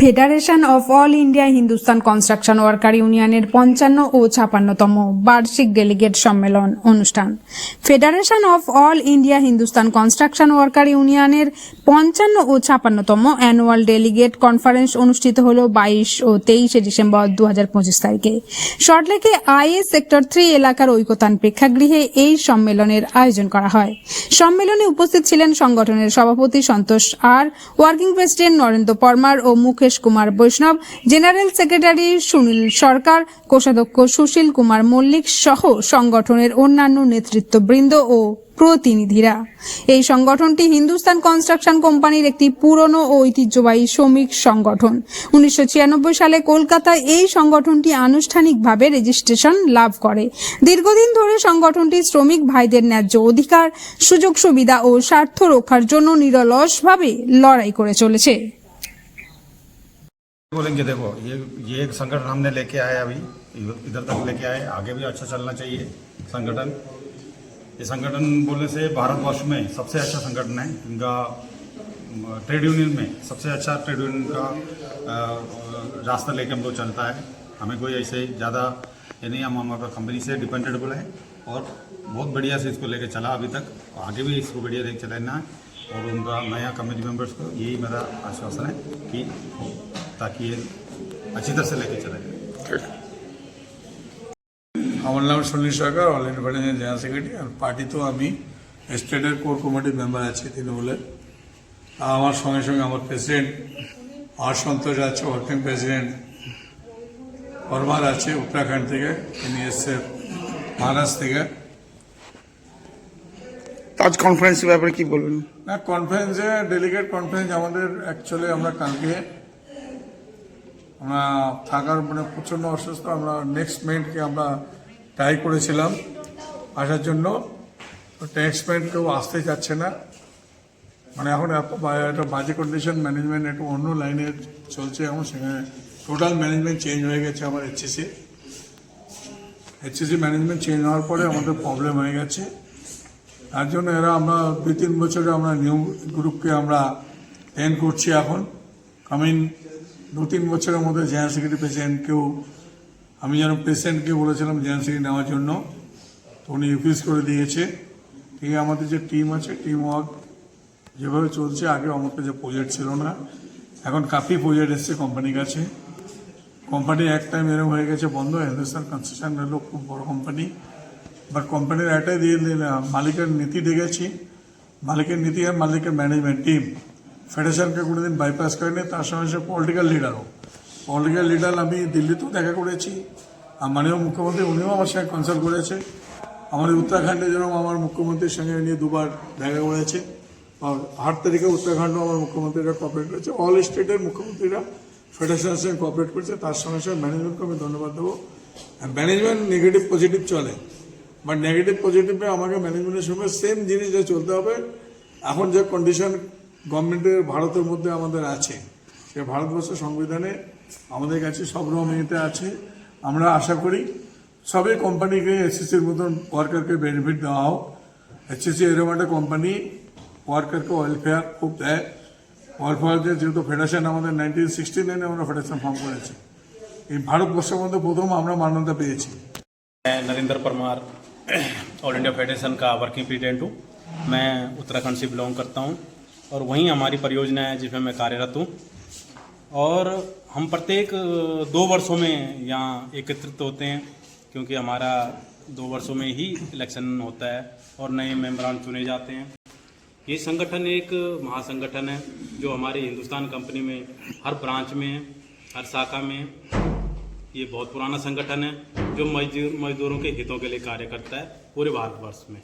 Federation of all India Hindustan construction worker ইউনিয়নের ৫৫ ও ৫৬তম বার্ষিক delegate সম্মেলন অনুষ্ঠান। Federation of all India Hindustan construction worker ইউনিয়নের ৫৫ ও ৫৬তম অ্যানুয়াল ডেলিগেট কনফারেন্স অনুষ্ঠিত হল ২২ ও ২৩ ডিসেম্বর ২০২৫ তারিখে সল্টলেকে আইএস সেক্টর 3 এলাকার ঐকতান প্রেক্ষাগৃহে এই সম্মেলনের আয়োজন করা হয়। সম্মেলনে উপস্থিত ছিলেন সংগঠনের সভাপতি সন্তোষ আর, ওয়ার্কিং প্রেসিডেন্ট নরেন্দ্র পরমার ও মুকেশ কুমার বৈষ্ণব, জেনারেল সেক্রেটারি সুনীল সরকার, কোষাধ্যক্ষ সুশীল কুমার মল্লিক সহ সংগঠনের অন্যান্য নেতৃত্ববৃন্দ ও প্রতিনিধিরা। এই সংগঠনটি হিন্দুস্তান কনস্ট্রাকশন কোম্পানির একটি পুরনো ও ঐতিহ্যবাহী শ্রমিক সংগঠন। ১৯৯৬ সালে কলকাতায় এই সংগঠনটি আনুষ্ঠানিকভাবে রেজিস্ট্রেশন লাভ করে। দীর্ঘদিন ধরে সংগঠনটি শ্রমিক ভাইদের ন্যায্য অধিকার, সুযোগ সুবিধা ও স্বার্থ রক্ষার জন্য নিরলসভাবে লড়াই করে চলেছে। बोलेंगे देखो ये एक संगठन हमने लेके आए, अभी इधर तक लेके आए, आगे भी अच्छा चलना चाहिए संगठन। ये संगठन बोलने से भारतवर्ष में सबसे अच्छा संगठन है। इनका ट्रेड यूनियन में सबसे अच्छा ट्रेड यूनियन का रास्ता लेके हम लोग चलता है। हमें कोई ऐसे ज़्यादा ये नहीं, हम हमारा कंपनी से डिपेंडेबल है और बहुत बढ़िया से इसको लेके चला अभी तक, आगे भी इसको बढ़िया लेके चलाना है। और उनका नया कमेटी मेंबर्स को यही मेरा आश्वासन है कि ताकि ये अच्छी तरह से लेके चले। আমার নাম Sunil Sarkar, all India federation general secretary. আর পার্টি তো আমি স্টেটের কোর কমিটির মেম্বার আছি তৃণমূলের। আমার সঙ্গে সঙ্গে আমার প্রেসিডেন্ট আর সন্তোষ আছে, ওয়ার্কিং প্রেসিডেন্ট পরমার আছে উত্তরাখণ্ড থেকে, তিনি এসছে মহারাষ্ট্র থেকে। আজ কনফারেন্সের ব্যাপারে কি বলবেন? না, কনফারেন্সে ডেলিগেট কনফারেন্স আমাদের অ্যাকচুয়ালি আমরা কালকে আমরা থাকার প্রচণ্ড অসুস্থ, আমরা নেক্সট মিনিটকে আমরা ট্রাই করেছিলাম আসার জন্য। নেক্সট মিনিট কেউ আসতে চাচ্ছে না, এখন একটা বাজে কন্ডিশন, ম্যানেজমেন্ট একটু অন্য লাইনে চলছে। এখন সেখানে টোটাল ম্যানেজমেন্ট চেঞ্জ হয়ে গেছে আমার এইচসিসি ম্যানেজমেন্ট চেঞ্জ হওয়ার পরে আমাদের প্রবলেম হয়ে গেছে। তার জন্য আমরা ২-৩ বছরে আমরা নিউ গ্রুপকে আমরা এন্ড করছি। এখন কামিং ২-৩ বছরের মধ্যে জেনারেল সেক্রেটারি প্রেসিডেন্টকেও আমি যেন প্রেসিডেন্টকে বলেছিলাম জেনারেল সেক্রেটারি নেওয়ার জন্য, তো উনি রিফিউজ করে দিয়েছে। ঠিক আছে, আমাদের যে টিম আছে, টিম ওয়ার্ক যেভাবে চলছে, আগে আমার কাছে প্রজেক্ট ছিল না, এখন কাফি প্রজেক্ট এসছে কোম্পানির কাছে। কোম্পানি এক টাইম এরকম হয়ে গেছে বন্ধ। হিন্দুস্তান কনস্ট্রাকশন হলো খুব বড় কোম্পানি, বাট কোম্পানির একটাই দিয়ে মালিকের নীতি দেখেছি। মালিকের নীতি আর মালিকের ম্যানেজমেন্ট টিম ফেডারেশনকে কোনোদিন বাইপাস করেনি। তার সঙ্গে সঙ্গে পলিটিক্যাল লিডার আমি দিল্লিতেও দেখা করেছি, আর মাননীয় মুখ্যমন্ত্রী উনিও আমার সঙ্গে কনসাল্ট করেছে। আমাদের উত্তরাখণ্ডে যেরকম আমার মুখ্যমন্ত্রীর সঙ্গে নিয়ে ২বার দেখা করেছে, আর ৮ তারিখে উত্তরাখণ্ডও আমার মুখ্যমন্ত্রীরা কোঅপারেট করেছে। অল স্টেটের মুখ্যমন্ত্রীরা ফেডারেশনের সঙ্গে কোঅপারেট করেছে। তার সঙ্গে সঙ্গে ম্যানেজমেন্টকে আমি ধন্যবাদ দেবো। ম্যানেজমেন্ট নেগেটিভ পজিটিভ চলে, বাট নেগেটিভ পজিটিভে আমাকে ম্যানেজমেন্টের সঙ্গে সেম জিনিসটা চলতে হবে। এখন যে কন্ডিশন গভর্নমেন্টের ভারতের মধ্যে আমাদের আছে, সে ভারতবর্ষের সংবিধানে আমাদের কাছে সব রকম ইয়েতে আছে। আমরা আশা করি সবই কোম্পানিকে এইচসিসির মতন ওয়ার্কারকে বেনিফিট দেওয়া হোক। এইচসিসি এরকম একটা কোম্পানি ওয়ার্কারকে ওয়েলফেয়ার খুব দেয়। ওয়েলফেয়ার যেহেতু ফেডারেশন আমাদের 1969 আমরা ফেডারেশন ফর্ম করেছি, এই ভারতবর্ষের মধ্যে প্রথম আমরা মান্যতা পেয়েছি। Narendra Parmar, all India federation का वर्किंग प्रेसिडेंट हूँ। मैं उत्तराखंड से बिलोंग करता हूँ और वहीं हमारी परियोजना है जिसमें मैं कार्यरत हूँ। और हम प्रत्येक 2 वर्षों में यहाँ एकत्रित होते हैं, क्योंकि हमारा 2 वर्षों में ही इलेक्शन होता है और नए मेंबरान चुने जाते हैं। ये संगठन एक महासंगठन है जो हमारे हिंदुस्तान कंपनी में हर ब्रांच में, हर शाखा में। ये बहुत पुराना संगठन है जो मजदूरों के हितों के लिए कार्य करता है पूरे भारतवर्ष में।